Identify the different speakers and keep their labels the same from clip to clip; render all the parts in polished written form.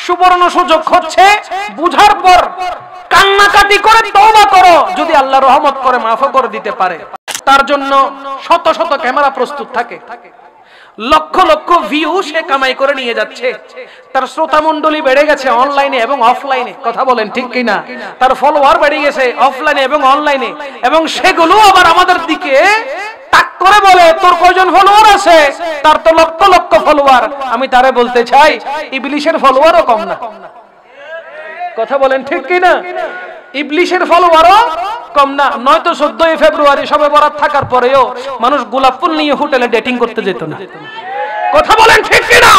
Speaker 1: সুবর্ণ সুযোগ হচ্ছে বুঝার পর কান্নাকাটি করে তওবা করো, যদি আল্লাহ রহমত করে মাফও করে দিতে পারে। তার জন্য শত শত ক্যামেরা প্রস্তুত থাকে, লক্ষ লক্ষ ভিউ সে কামাই করে নিয়ে যাচ্ছে। তার শ্রোতা মণ্ডলী বেড়ে গেছে অনলাইনে এবং অফলাইনে, কথা বলেন ঠিক কিনা? তার ফলোয়ার বেড়ে গেছে অফলাইনে এবং অনলাইনে, এবং সেগুলো আবার আমাদের দিকে তাক করে বলে তোর কয়জন ফলোয়ার আছে? তার তো লক্ষ লক্ষ ফলোয়ার। আমি তারে বলতে চাই ইবলিশের ফলোয়ারও কম না, কথা বলেন ঠিক কিনা? ইবলিশের ফলোয়ারও কম না। নয়তো 14 ফেব্রুয়ারি শবে বরাত থাকার পরেও মানুষ গোলাপ ফুল নিয়ে হোটেলে ডেটিং করতে যেত না, কথা বলেন ঠিক কিনা?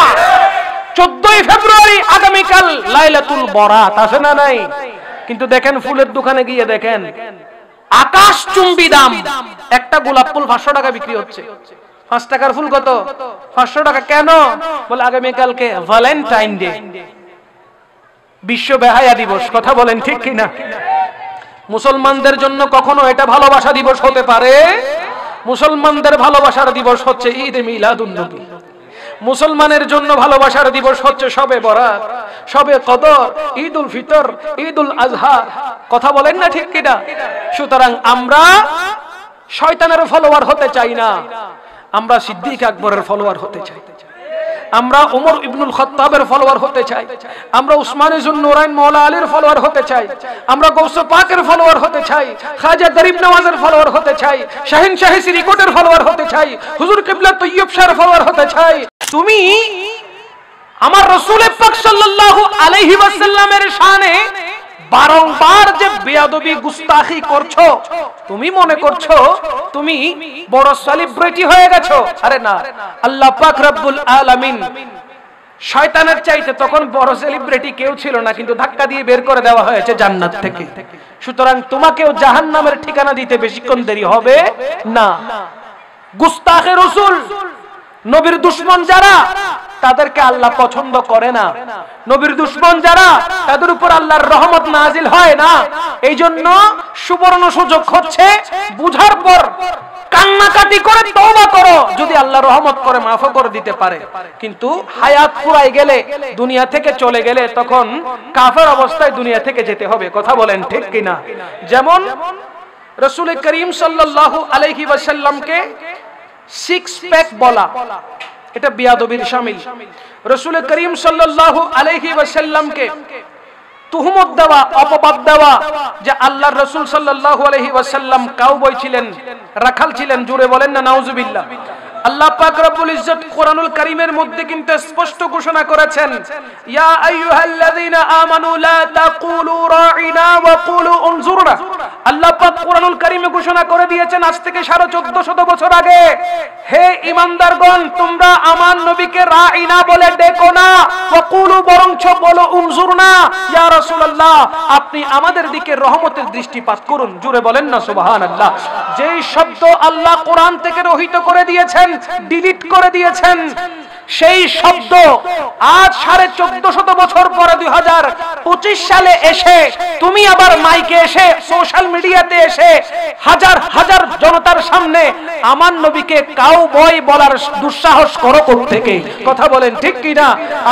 Speaker 1: 14 ফেব্রুয়ারি আগামীকাল লাইলাতুল বরাত, আছে না নাই? কিন্তু দেখেন ফুলের দোকানে গিয়ে দেখেন আকাশ চুম্বি দাম, একটা গোলাপ ফুল 500 টাকা বিক্রি হচ্ছে। 5 টাকার ফুল কত? 500 টাকা। কেন? বলে আগামীকালকে ভ্যালেন্টাইন ডে, বিশ্ব বেহায়া দিবস, কথা বলেন ঠিক কিনা? মুসলমানদের জন্য কখনো এটা ভালোবাসা দিবস হতে পারে? মুসলমানদের ভালোবাসার দিবস হচ্ছে ঈদ এ মিলাদুন নবী। মুসলমানের জন্য ভালোবাসার দিবস হচ্ছে শবে বরাত, শবে কদর, ঈদুল ফিতর, ঈদুল আজহা, কথা বলেন না ঠিক কিনা? সুতরাং আমরা শয়তানের ফলোয়ার হতে চাই না, আমরা সিদ্দিক আকবরের ফলোয়ার হতে চাই, আমরা উমর ইবনুল খাত্তাবের ফলোয়ার হতে চাই, আমরা উসমান যুন্নুরাইন মাওলা আলীর ফলোয়ার হতে চাই, আমরা গৌসে পাকের ফলোয়ার হতে চাই, খাজা গরিব নওয়াজের ফলোয়ার হতে চাই, শাহিন শাহী সিরিকোটের ফলোয়ার হতে চাই, হুজুর কিবলা তৈয়ব শাহর ফলোয়ার হতে চাই। তুমি আমার রাসূল পাক সাল্লাল্লাহু আলাইহি ওয়াসাল্লামের শানে বারংবার যে বেয়াদবি গুস্তাখি করছো, তুমি মনে করছো তুমি বড় সেলিব্রিটি হয়ে গেছো। আরে না, আল্লাহ পাক রব্বুল আলামিন শয়তানের চাইতে তখন বড় সেলিব্রিটি কেউ ছিল না, কিন্তু ধাক্কা দিয়ে বের করে দেওয়া হয়েছে জান্নাত থেকে। সুতরাং তোমাকেও জাহান্নামের ঠিকানা দিতে বেশিক্ষণ দেরি হবে না। গুস্তাখে রাসূল, নবীর দুশমন যারা, তাদেরকে আল্লাহ পছন্দ করে না। নবীর দুশমন যারা, তাদের উপর আল্লাহর রহমত নাজিল হয় না। এই জন্য সুবর্ণ সুযোগ হচ্ছে বুঝার পর কান্নাকাটি করে তওবা করো, যদি আল্লাহ রহমত করে মাফও করে দিতে পারে। কিন্তু হায়াত ফুরাই গেলে, দুনিয়া থেকে চলে গেলে, তখন কাফের অবস্থায় দুনিয়া থেকে যেতে হবে, কথা বলেন ঠিক কিনা? যেমন রাসূল করিম সাল্লাল্লাহু আলাইহি ওয়াসাল্লামকে সিক্স প্যাক বলা, এটা বিয়াদবির শামিল। রাসূল করিম সাল্লাল্লাহু আলাইহি ওয়াসাল্লামকে তুহমত দেওয়া, অপবাদ দেওয়া যে আল্লাহর রাসূল সাল্লাল্লাহু আলাইহি ওয়াসাল্লাম কাউবয় ছিলেন, রাখাল ছিলেন, জুড়ে বলেন না নাউজুবিল্লাহ। আল্লাহ পাক রব্বুল ইজ্জত কোরআনুল কারীমের মধ্যে কিন্তু স্পষ্ট ঘোষণা করেছেন, ইয়া আইয়ুহাল্লাযীনা আমানু লা তাকুলু রাঈনা ওয়া কুলু উনজুরনা। আল্লাহ পাক কোরআনুল কারীমে ঘোষণা করে দিয়েছেন আজ থেকে 1450 বছর আগে, হে ঈমানদারগণ, তোমরা আমার নবীকে রাঈনা বলে ডেকো না, ওয়া কুলু, বরঞ্চ বলো উনজুরনা, ইয়া রাসূলুল্লাহ, আপনি আমাদের দিকে রহমতের দৃষ্টিপাত করুন, জুড়ে বলেন না সুবহানাল্লাহ। যেই শব্দ আল্লাহ কোরআন থেকে রহিত করে দিয়েছেন, ডিলিট করে দিয়েছেন, সেই শব্দ আজ 1450 বছর পরে 2025 সালে এসে তুমি আবার মাইকে এসে, সোশ্যাল মিডিয়াতে এসে হাজার হাজার জনতার সামনে আমার নবীকে কাউবয় বলার দুঃসাহস করো কোথা থেকে? কথা বলেন ঠিক কিনা?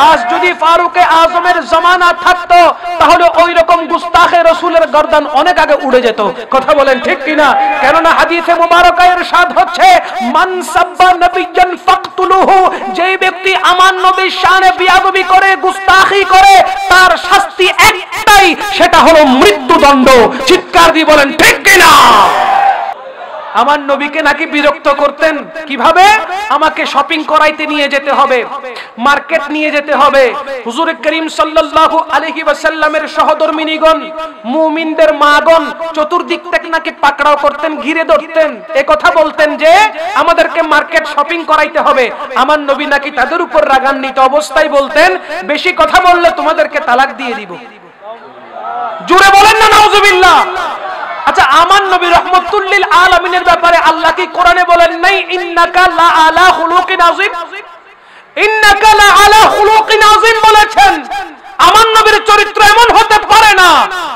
Speaker 1: আজ যদি ফারুকে আজমের জামানা থাকতো, তাহলে ওই রকম গুস্তাখে রাসূলের গর্দান অনেক আগে উড়ে যেত, কথা বলেন ঠিক কিনা? কেননা হাদিসে মুবারাকা ইরশাদ হচ্ছে, মান সাব্বা নবিয়্যান ফাকতুলুহু, যেই ব্যক্তি আমার নবীর শানে বিয়াদবি করে, গুস্তাখি করে, তার শাস্তি একটাই, সেটা হলো মৃত্যুদণ্ড। চিৎকার দিয়ে বলেন ঠিক কিনা? আমার নবীকে নাকি বিরক্ত করতেন কিভাবে? আমাকে শপিং করাইতে নিয়ে যেতে হবে, মার্কেট নিয়ে যেতে হবে। হুজুর করিম সাল্লাল্লাহু আলাইহি ওয়াসাল্লামের সহধর্মিনীগণ, মুমিনদের মাগণ চতুর্দিক থেকে নাকি পাকড়াও করতেন, ঘিরে ধরতেন, এ কথা বলতেন যে আমাদেরকে মার্কেট শপিং করাইতে হবে। আমার নবী নাকি তাদের উপর রাগান্বিত অবস্থায় বলতেন, বেশি কথা বললে তোমাদেরকে তালাক দিয়ে দিব। জুড়ে বলেন না নাউজুবিল্লাহ। আচ্ছা, আমার নবী রাহমাতুল লিল আলামিনের ব্যাপারে আল্লাহ কি কোরআনে বলেন নাই, ইন্নাকা লা আলা খুলুকিন আযীম? ইন্নাকা লা আলা খুলুকিন আযীম বলেছেন। আমার নবীর চরিত্র এমন হতে পারে না,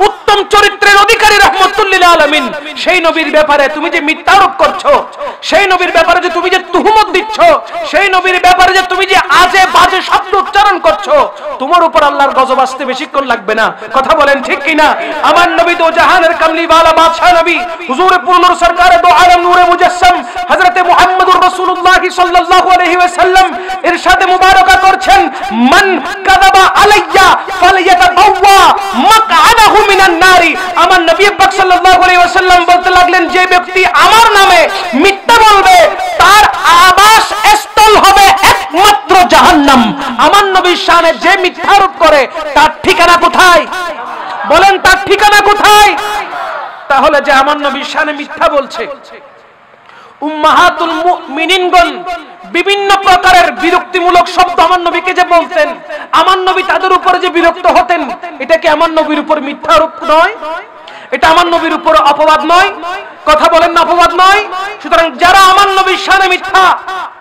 Speaker 1: উত্তম চরিত্রের অধিকারী রাহমাতুল লিল আলামিন সেই নবীর ব্যাপারে তুমি যে মিথ্যা আরোপ করছো, সেই নবীর ব্যাপারে যে তুমি যে তুহমত দিচ্ছ, সেই নবীর ব্যাপারে যে তুমি যে আজে বাজে শব্দ উচ্চারণ করছো, তোমার উপর আল্লাহর গজব আসতে বেশিক্ষণ লাগবে না। কথা বলেন ঠিক কিনা? আমার নবী তো জাহানের কামলি ওয়ালা বাদশা নবী হুজুরে পুরনুর সরকারে দো আলম নূরে মুজাসসাম হযরতে মুহাম্মদুর রাসূলুল্লাহ সাল্লাল্লাহু আলাইহি ওয়াসাল্লাম ইরশাদে মুবারাকা করছেন, মান কাযাবা আলাইয়া ফালইয়াতাবাওয়া মাকআদাহু মিনান নারি। আমার নবী পাক সাল্লাল্লাহু আলাইহি ওয়াসাল্লাম বলতে লাগলেন, যে ব্যক্তি আমার নামে মিথ্যা বলবে তার আবাস স্থল হবে একমাত্র জাহান্নাম। আমার নবীর শানে যে মিথ্যা আরোপ করে তার ঠিকানা কোথায়? বলেন তার ঠিকানা কোথায়? তাহলে যে আমার নবীর শানে মিথ্যা বলছে, উম্মাহাতুল মুমিনিনগণ বিভিন্ন প্রকারের বিরক্তিমূলক শব্দ আমার নবীকে যে বলতেন, আমার নবী তাদের উপরে যে বিরক্ত হতেন, এটা কি আমার নবীর উপর মিথ্যা আরোপ নয়? এটা আমার নবীর উপর অপবাদ নয়? কথা বলেন না অপবাদ নয়? সুতরাং যারা আমার নবীর শানে মিথ্যা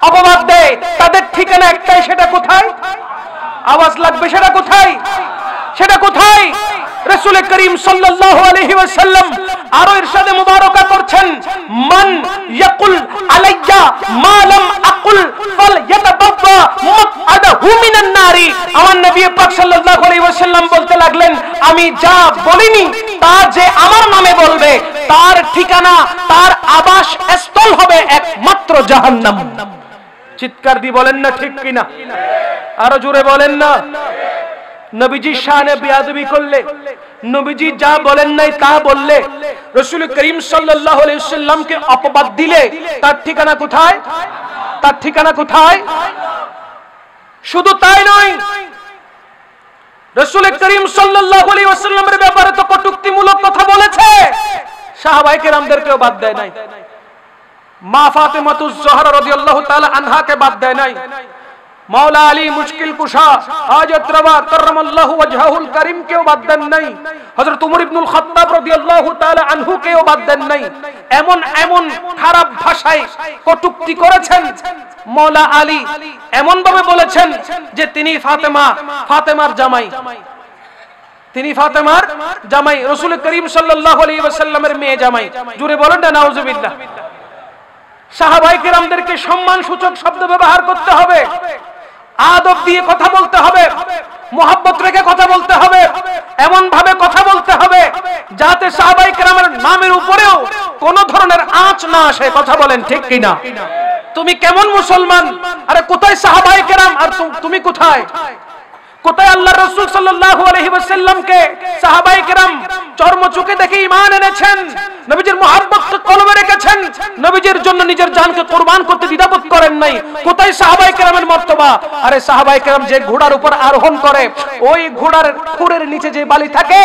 Speaker 1: অপবাদ দেয় তাদের ঠিকানা একটাই, সেটা কোথায়? আওয়াজ লাগবে, সেটা কোথায়? সেটা কোথায়? রাসূল করিম সাল্লাল্লাহু আলাইহি ওয়াসাল্লাম আরো ইরশাদে মুবারাকা করছেন, মান ইয়াকুল আলাইয়া মা লাম আকুল ফালইয়াতাবাওয়া মাকআদাহু মিনান নারি। আমার নবী পাক সাল্লাল্লাহু আলাইহি ওয়াসাল্লাম বলতে লাগলেন, আমি যা বলিনি তা যে আমার নামে বলবে তার ঠিকানা, তার আবাস স্থল হবে একমাত্র জাহান্নাম। চিৎকার দিয়ে বলেন না ঠিক কিনা? আরো জোরে বলেন না। নবীজির শানে বেয়াদবি করলে, নবীজি যা বলেন নাই তা বললে, রাসূল করিম সাল্লাল্লাহু আলাইহি ওয়াসাল্লামকে অপবাদ দিলে তার ঠিকানা কোথায়? তার ঠিকানা কোথায়? শুধু তাই নয়, রাসূল করিম সাল্লাল্লাহু আলাইহি ওয়াসাল্লামের ব্যাপারে তো কটূক্তিমূলক কথা বলেছে, সাহাবায়ে কেরামদেরকেও বাদ দেয় নাই, মা ফাতেমাতুজ জোহরা রাদিয়াল্লাহু তাআলা আনহাকে বাদ দেয় নাই, मौला अली मुश्किल कुशा हाजत रवा करमल्लाहु वजहुल करीम केও বাদ দেন নাই, হযরত উমর ইবনুল খাত্তাব রাদিয়াল্লাহু তাআলা আনহু কেও বাদ দেন নাই। এমন এমন খারাপ ভাষায় কটূক্তি করেছেন মৌলা আলী, এমন ভাবে বলেছেন যে তিনি ফাতেমার জামাই, তিনি ফাতেমার জামাই, রাসূল করিম সাল্লাল্লাহু আলাইহি ওয়াসাল্লামের মেয়ে জামাই। জোরে বলেন না নাউজুবিল্লাহ। সাহাবায়ে কেরামদেরকে সম্মান সূচক শব্দ ব্যবহার করতে হবে, আদব দিয়ে কথা বলতে হবে, মোহাব্বত রেখে কথা বলতে হবে, এমন ভাবে কথা বলতে হবে যাতে সাহাবায়ে কেরামের নামের উপরেও কোন ধরনের আঁচ না আসে। কথা বলেন ঠিক কিনা? তুমি কেমন মুসলমান? আরে কোথায় সাহাবায়ে কেরাম আর তুমি কোথায়? কোথায় আল্লাহর রাসূল সাল্লাল্লাহু আলাইহি ওয়াসাল্লামকে সাহাবায়ে কেরাম চর্ম চোখে দেখে ঈমান এনেছেন, নবীজির মুহাব্বত কলবে রেখেছেন, নবীজির জন্য নিজের জানকে কুরবান করতে দ্বিধাবোধ করেন নাই। কোথায় সাহাবায়ে কেরামের মর্তবা? আরে সাহাবায়ে কেরাম যে ঘোড়ার উপর আরোহণ করে, ওই ঘোড়ার খুরের নিচে যে বালি থাকে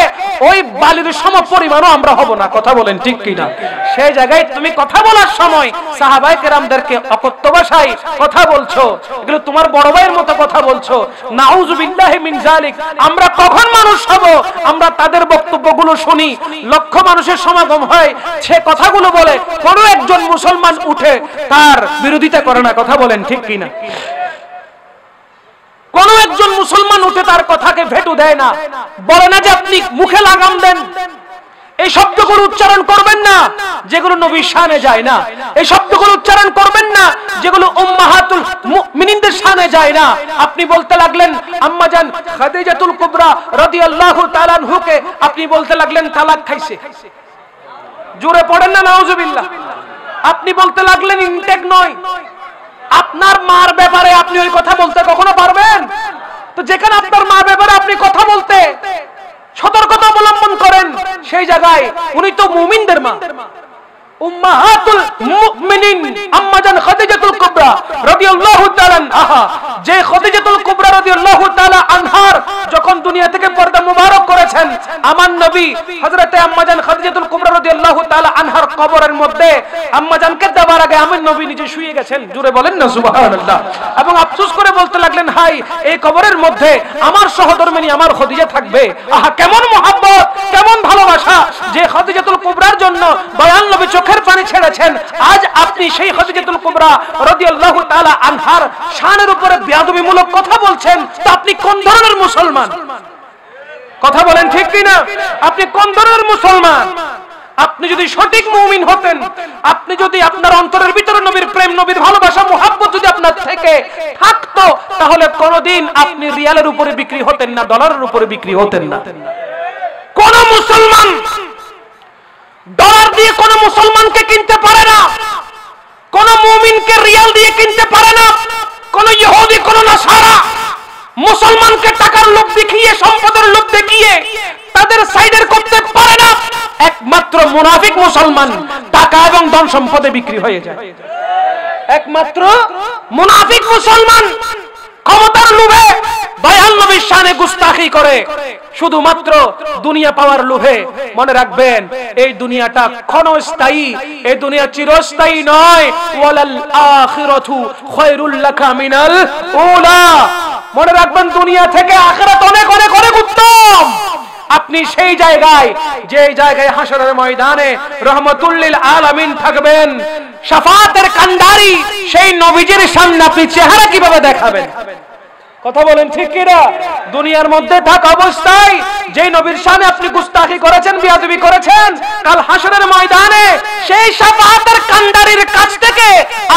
Speaker 1: ওই বালির সমপরিমাণও আমরা হব না। কথা বলেন ঠিক কিনা? সেই জায়গায় তুমি কথা বলার সময় সাহাবায়ে কেরামদেরকে অকথ্য ভাষায় কথা বলছো, এগুলো তোমার বড় ভাইয়ের মতো কথা বলছো। নাউযুবিল্লাহি মিন যালিক। আমরা কখন মানুষ হব? আমরা তাদের বক্তব্যগুলো শুনি, লক্ষ মানুষের সমাগম হয়, সে কথাগুলো বলে, কোন একজন মুসলমান উঠে তার বিরোধিতা করে না। কথা বলেন ঠিক কিনা? কোন একজন মুসলমান উঠে তার কথাকে ভেটু দেয় না, বলে না যে আপনি মুখে লাগাম দেন, এই শব্দগুলো উচ্চারণ করবেন না যেগুলো নবীর শানে যায় না, এই শব্দগুলো উচ্চারণ করবেন না যেগুলো উম্মাহাতুল মুমিনিনদের শানে যায় না। আপনি বলতে লাগলেন আম্মা জান খাদিজাতুল কুবরা রাদিয়াল্লাহু তাআলা আনহুকে আপনি বলতে লাগলেন তালাক খাইছে। জোরে পড়েন না নাউজুবিল্লাহ। আপনি বলতে লাগলেন ইনটেক নয়। আপনার মার ব্যাপারে আপনি ওই কথা বলতে কখনো পারবেন? তো যেখানে আপনার মার ব্যাপারে আপনি কথা বলতে সতর্কতা অবলম্বন করেন, সেই জায়গায় উনি তো মুমিনদের মা, উম্মাহাতুল মুমিনিন আম্মা জান খাদিজাতুল কুবরা রাদিয়াল্লাহু তাআলা আনহা। যে খাদিজাতুল কুবরা রাদিয়াল্লাহু তাআলা আনহার যখন দুনিয়া থেকে পর্দা মুবারক করেছেন, আমার নবী হযরতে আম্মা জান খাদিজাতুল কুবরা রাদিয়াল্লাহু তাআলা আনহার কবরের মধ্যে আম্মা জানকে দেওয়ার আগে আমার নবী নিজে শুয়ে গেছেন। জোরে বলেন না সুবহানাল্লাহ। এবং আফসোস করে বলতে লাগলেন, হাই এই কবরের মধ্যে আমার সহধর্মিণী আমার খাদিজা থাকবে। আহা কেমন মুহাব্বত, কেমন ভালোবাসা, যে খাদিজাতুল কুবরার জন্য দয়াল নবী চোখের পানি ছেড়েছেন। আজ আপনি সেই খাদিজাতুল কুবরা রাদিয়াল্লাহু তাআলা আনহার শানের উপরে বেয়াদবিমূলক কথা বলছেন, তো আপনি কোন ধরনের মুসলমান? কথা বলেন ঠিক কিনা? আপনি কোন ধরনের মুসলমান? আপনি যদি সঠিক মুমিন হতেন, আপনি যদি আপনার অন্তরের ভিতরে নবীর প্রেম, নবীর ভালোবাসা, মুহাব্বত যদি আপনার থেকে থাকতো, তাহলে কোনদিন আপনি রিয়ালের উপরে বিক্রি হতেন না, ডলারের উপরে বিক্রি হতেন না। কোন মুসলমান ডলার দিয়ে কোন মুসলমানকে কিনতে পারে না, কোন মুমিনকে রিয়াল দিয়ে কিনতে পারে না, কোন ইহুদি, কোন নাসারা মুসলমানকে টাকার লোভ দেখিয়ে, সম্পদের লোভ দেখিয়ে তাদের সাইডের করতে পারে না। একমাত্র মুনাফিক মুসলমান টাকা এবং ধন সম্পদে বিক্রি হয়ে যায়। একমাত্র মুনাফিক মুসলমান ক্ষমতার লোভে দয়াল নবীর শানে গুস্তাখি করে, শুধুমাত্র দুনিয়া পাওয়ার লোভে। মনে রাখবেন, এই দুনিয়াটা ক্ষণস্থায়ী, এই দুনিয়া চিরস্থায়ী নয়। ওয়ালাল আখিরাতু খায়রুল লাকা মিনাল উলা। মনে রাখবেন, দুনিয়া থেকে আখিরাত অনেক অনেক অনেক উত্তম। আপনি সেই জায়গায়, যে জায়গায় হাসরের ময়দানে রহমাতুল লিল আলামিন থাকবেন, শাফাতের কান্ডারি সেই নবীজির সামনে আপনি চেহারা কিভাবে দেখাবেন? কথা বলেন ঠিক কি না? দুনিয়ার মধ্যে থাকা অবস্থায় যে নবীর শানে আপনি গুস্তাখি করেছেন, বেয়াদবি করেছেন, কাল হাসরের ময়দানে সেই শাফাতের কান্ডারির কাছ থেকে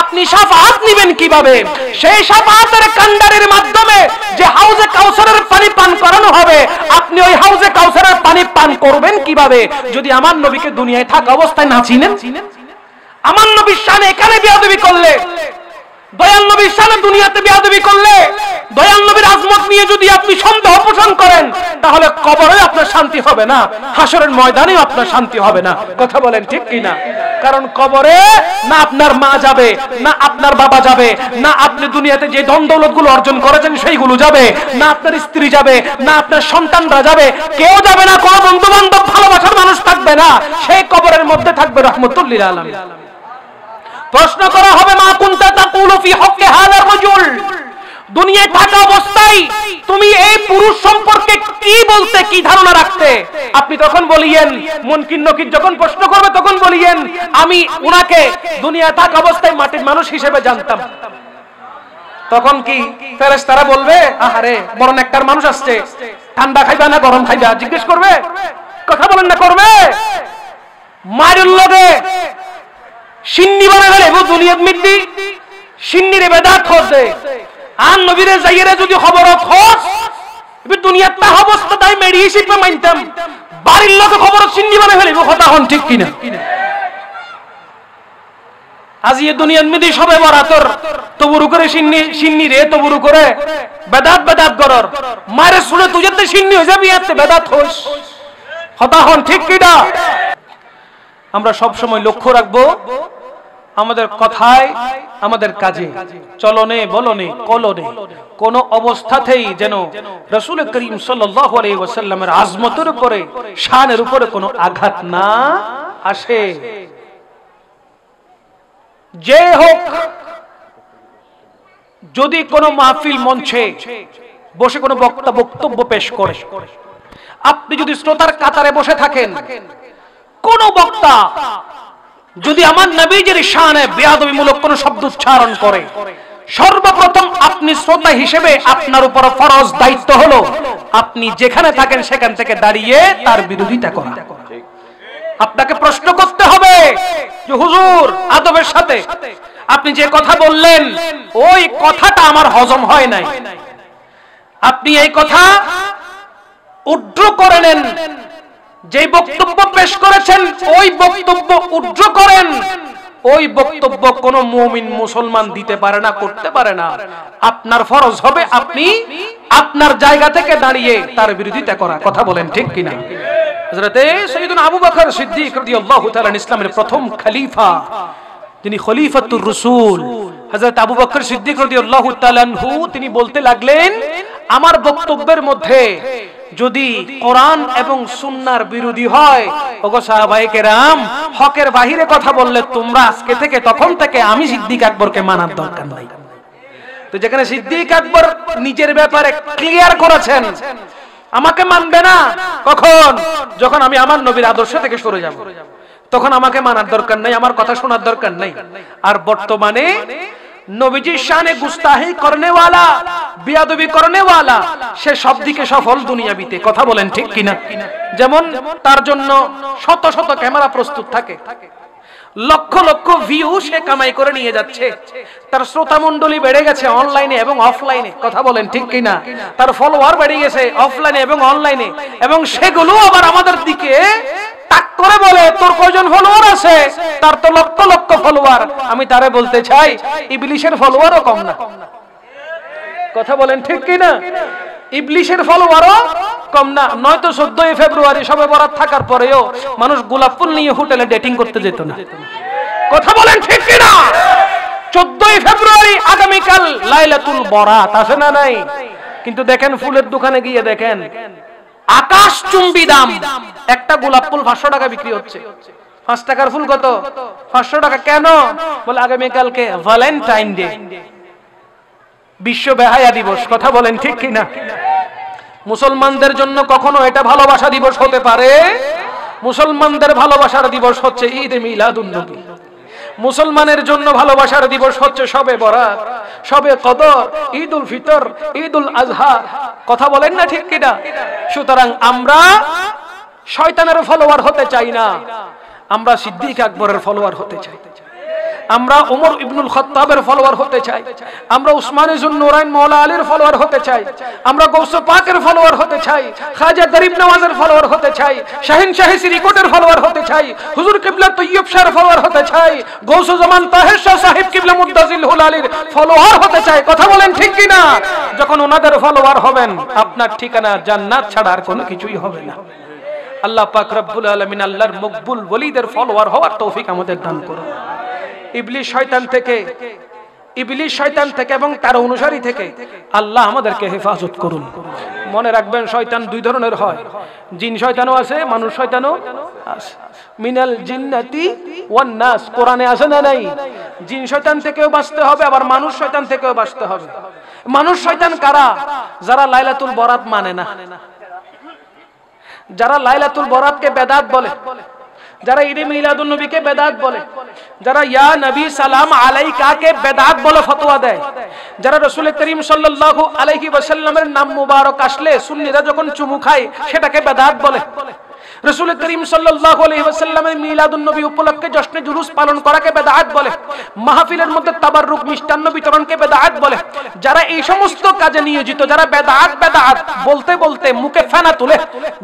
Speaker 1: আপনি শাফাত নেবেন কিভাবে? সেই শাফাতের কান্ডারির মাধ্যমে যে হাউজে কাউসারের পানি পান করানো হবে, আপনি ওই হাউজে কাউসারের পানি পান করবেন কিভাবে যদি আমার নবীকে দুনিয়ায় থাকা অবস্থায় না চিনেন? আমার নবীর শানে এখানে বেয়াদবি করলে, দয়াল নবীর শানে দুনিয়াতে বেয়াদবি করলে, দয়াল নবীর আজমত নিয়ে যদি আপনি সন্দেহ পোষণ করেন, তাহলে কবরে আপনার শান্তি হবে না, হাসরের ময়দানেও আপনার শান্তি হবে না। কথা বলেন ঠিক কি না? কারণ কবরে না আপনার মা যাবে, না আপনার বাবা যাবে, না আপনি দুনিয়াতে যে ধন দৌলত গুলো অর্জন করেছেন সেইগুলো যাবে, না আপনার স্ত্রী যাবে, না আপনার সন্তানরা যাবে, কেউ যাবে না। কোনো বন্ধু বান্ধব, ভালোবাসার মানুষ থাকবে না। সেই কবরের মধ্যে থাকবে রাহমাতুল লিল আলামিন। প্রশ্ন করা হবে, মা কুনতা তাকুলু ফি হক্কি হাযার রাজুল, দুনিয়ায় থাকা অবস্থায় তুমি এই পুরুষ সম্পর্কে কি বলতে, কি ধারণা রাখতে? আপনি তখন বলিয়েন, মুনকির নকির যখন প্রশ্ন করবে তখন বলিয়েন, আমি উনাকে দুনিয়ায় থাকা অবস্থায় মাটির মানুষ হিসেবে জানতাম। তখন কি ফেরেশতারা বলবে, আহারে বড় নেককার মানুষ আসছে, ঠান্ডা খাইবা না গরম খাইবা জিজ্ঞেস করবে? কথা বলেন না, করবে? মায়ের লগে সিন্নি বানায় ফেলে দুনিয়াত মিট্টি, সিন্নিরে বেদাত খোঁজে। আর নবীরে যাইয়েরা যদি খবর খোঁজ দুনিয়ার তা অবস্থা, তাই মেরি হিসেবে মানতাম, বাড়ির লোকে খবর সিন্নি বানায় ফেলিব। কথা হন ঠিক কিনা? আজি এ দুনিয়ার মধ্যে সবে বরাতর তবুরু করে সিন্নি রে, তবুরু করে বেদাত বেদাত গরর মারে শুনে তুই যাতে সিন্নি হয়ে যাবি, এতে বেদাত হোস। কথা হন ঠিক কিনা? আমরা সব সময় লক্ষ্য রাখবো আমাদের কথায়, আমাদের কাজে, চলনে, বলনে, কলনে কোন অবস্থাতেই যেন রাসূল করিম সাল্লাল্লাহু আলাইহি ওয়াসাল্লামের আজমতের উপরে, শানের উপরে কোনো আঘাত না আসে। যে হোক, যদি কোনো মাহফিল মঞ্চে বসে কোনো বক্তা বক্তব্য পেশ করে, আপনি যদি শ্রোতার কাতারে বসে থাকেন, কোন বক্তা যদি আমার নবীজির শানে বেয়াদবিমূলক কোন শব্দ উচ্চারণ করে, সর্বপ্রথম আপনি শ্রোতা হিসেবে আপনার উপর ফরজ দায়িত্ব হলো আপনি যেখানে থাকেন সেখান থেকে দাঁড়িয়ে তার বিরোধিতা করা। আপনাকে প্রশ্ন করতে হবে যে হুজুর, আদবের সাথে আপনি যে কথা বললেন ওই কথাটা আমার হজম হয় নাই, আপনি এই কথা উদ্ধৃ করে নেন, যে বক্তব্য পেশ করেছেন ওই বক্তব্য উদ্ধৃ করেন। ওই বক্তব্য কোন মুমিন মুসলমান দিতে পারে না, করতে পারে না। আপনার ফরজ হবে আপনি আপনার জায়গা থেকে দাঁড়িয়ে তার বিরোধিতা করা। কথা বলেন ঠিক কিনা? হযরতে সাইয়্যিদুনা আবু বকর সিদ্দিক রাদিয়াল্লাহু তাআলা ইসলামের প্রথম খলিফা, তিনি খলিফাতুর রাসূল হযরত আবু বকর সিদ্দিক রাদিয়াল্লাহু তাআলা আনহু, তিনি বলতে লাগলেন, আমার বক্তব্যের মধ্যে যদি কোরআন এবং সুন্নাহর বিরোধী হয়, ওগো সাহাবায়ে কেরাম, হকের বাহিরে কথা বললে তোমরা আজকে থেকে, তখন থেকে আমি সিদ্দিক আকবরকে মানার দরকার নাই। তো যেখানে সিদ্দিক আকবর নিজের ব্যাপারে ক্লিয়ার করেছেন আমাকে মানবে না, কখন? যখন আমি আমার নবীর আদর্শ থেকে সরে যাব, তখন আমাকে মানার দরকার নাই, আমার কথা শোনার দরকার নাই। আর বর্তমানে নবীজির শানে গুস্তাহি করনে ওয়ালা, বিয়াদবি করনে ওয়ালা, সে সব দিকে সফল দুনিয়াবিতে। কথা বলেন ঠিক কিনা? যেমন তার জন্য শত শত ক্যামেরা প্রস্তুত থাকে, লক্ষ লক্ষ ভিউ সে কামাই করে নিয়ে যাচ্ছে, তার শ্রোতা মণ্ডলী বেড়ে গেছে অনলাইনে এবং অফলাইনে। কথা বলেন ঠিক কিনা? তার ফলোয়ার বেড়ে গেছে অফলাইনে এবং অনলাইনে, এবং সেগুলো আবার আমাদের দিকে তাক করে বলে তোর কয়জন ফলোয়ার আছে? তার তো লক্ষ লক্ষ ফলোয়ার। আমি তারে বলতে চাই ইবলিশের ফলোয়ারও কম না। কথা বলেন ঠিক কিনা? ইবলিশের ফলোয়ারও কম না। নয়তো 14 ফেব্রুয়ারি শবে বরাত থাকার পরেও মানুষ গোলাপ ফুল নিয়ে হোটেলে ডেটিং করতে যেত না। কথা বলেন ঠিক কিনা? 14 ফেব্রুয়ারি আগামীকাল লাইলাতুল বরাত, আছে না নাই? কিন্তু দেখেন ফুলের দোকানে গিয়ে দেখেন আকাশ চুম্বি দাম, একটা গোলাপ ফুল 500 টাকা বিক্রি হচ্ছে। 5 টাকার ফুল কত? 500 টাকা। কেন? বলে আগামীকালকে ভ্যালেন্টাইন ডে, বিশ্ব বেহায়া দিবস। কথা বলেন ঠিক কিনা? মুসলমানদের জন্য কখনো এটা ভালোবাসা দিবস হতে পারে? মুসলমানদের ভালোবাসার দিবস হচ্ছে ঈদ মিলাদুন নবী। মুসলমানের জন্য ভালোবাসার দিবস হচ্ছে শবে বরাত, শবে কদর, ঈদুল ফিতর, ঈদুল আজহা। কথা বলেন না ঠিক কিনা? সুতরাং আমরা শয়তানের ফলোয়ার হতে চাই না, আমরা সিদ্দিক আকবরের ফলোয়ার হতে চাই, আমরা উমর ইবনুল খাত্তাবের ফলোয়ার হতে চাই, আমরা উসমান ইবনুল নুরাইন মাওলা আলীর ফলোয়ার হতে চাই, আমরা গৌসে পাকের ফলোয়ার হতে চাই, খাজা গরিব নওয়াজের ফলোয়ার হতে চাই, শাহিন শাহী সিরিকোটের ফলোয়ার হতে চাই, হুজুর কিবলা তৈয়ব শাহর ফলোয়ার হতে চাই, গৌসে জামান তাহের শাহ সাহেব কিবলা মুদ্দাজিল হুল আলীর ফলোয়ার হতে চাই। কথা বলেন ঠিক কি না? যখন ওনাদের ফলোয়ার হবেন আপনার ঠিকানা জান্নাত ছাড়া আর কোনো কিছুই হবে না। আল্লাহ পাক রব্বুল আলামিন আল্লাহর মকবুল ওলিদের ফলোয়ার হওয়ার তৌফিক আমাদের দান করুন। ইবলিশ শয়তান থেকে এবং তার অনুসারী থেকে আল্লাহ আমাদেরকে হেফাজত করুন। মনে রাখবেন শয়তান দুই ধরনের হয়, জিন শয়তানও আছে, মানুষ শয়তানও আছে। মিনাল জিন্নাতি ওয়ান নাস, কোরআনে আছে না নাই? জিন শয়তান থেকেও বাঁচতে হবে, আবার মানুষ শয়তান থেকেও বাঁচতে হবে। মানুষ শয়তান কারা? যারা লাইলাতুল বরাত মানে না, যারা লাইলাতুল বরাতকে বেদাত বলে, যারা ঈদে মিলাদুন নবীকে বেদাত বলে, যারা ইয়া নবী সালাম আলাইকা কে বেদাত বলে ফতোয়া দেয়, যারা রাসূল করিম সাল্লাল্লাহু আলাইহি ওয়াসাল্লামের নাম মুবারক আসলে সুন্নিরা যখন চুমু খায় সেটাকে বেদাত বলে, রাসূল করিম সাল্লাল্লাহু আলাইহি ওয়াসাল্লামের মিলাদুন নবী উপলক্ষে জশ্নে জুলুস পালন করাকে বেদাত বলে, মাহফিলের মধ্যে তাবাররুক মিষ্টান্ন বিতরণকে বেদাত বলে। যারা এই সমস্ত কাজে নিয়োজিত, যারা বেদাত বেদাত বলতে বলতে মুখে ফেনা তুলে,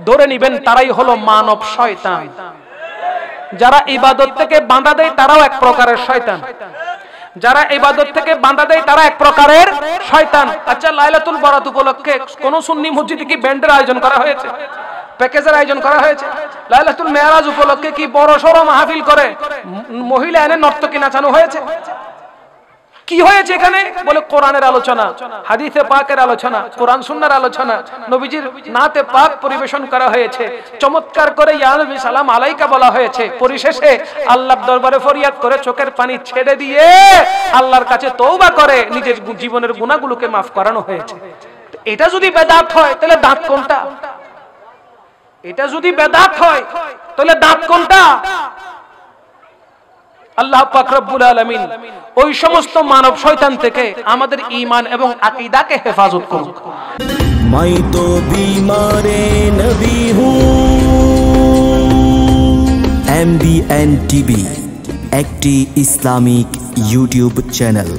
Speaker 1: ধরে নেবেন তারাই হলো মানব শয়তান। যারা ইবাদত থেকে বাঁধা দেয় তারাও এক প্রকারের শয়তান, যারা ইবাদত থেকে বাঁধা দেয় তারা এক প্রকারের শয়তান। আচ্ছা, লাইলাতুল বরাত উপলক্ষে কোন সুন্নি মসজিদে কি ব্যান্ডের আয়োজন করা হয়েছে? প্যাকেজের আয়োজন করা হয়েছে? লাইলাতুল মেরাজ উপলক্ষে কি বড় সড় মাহফিল করে মহিলা এনে নর্তকী নাচানো হয়েছে? কি হয়েছে এখানে? বলে কোরআনের আলোচনা, হাদিসে পাকের আলোচনা, কোরআন সুন্নাহর আলোচনা, নবীজির নাতে পাক পরিবেশন করা হয়েছে, চমৎকার করে ইয়া নবী সালাম আলাইকা বলা হয়েছে। পরিশেষে আল্লাহর দরবারে ফরিয়াদ করে চোখের পানি ছেড়ে দিয়ে আল্লাহর কাছে তওবা করে নিজের জীবনের গুনাহগুলোকে মাফ করানো হয়েছে। এটা যদি বেদাত হয় তাহলে দাঁত কোনটা? এটা যদি বেদাত হয় তাহলে দাঁত কোনটা? আল্লাহ পাক রব্বুল আলামিন ওই সমস্ত মানব শয়তান থেকে আমাদের ঈমান এবং আকীদাকে হেফাজত করুন। मैं तो बीमारे नबी हूँ। MBN TV একটি ইসলামিক ইউটিউব চ্যানেল।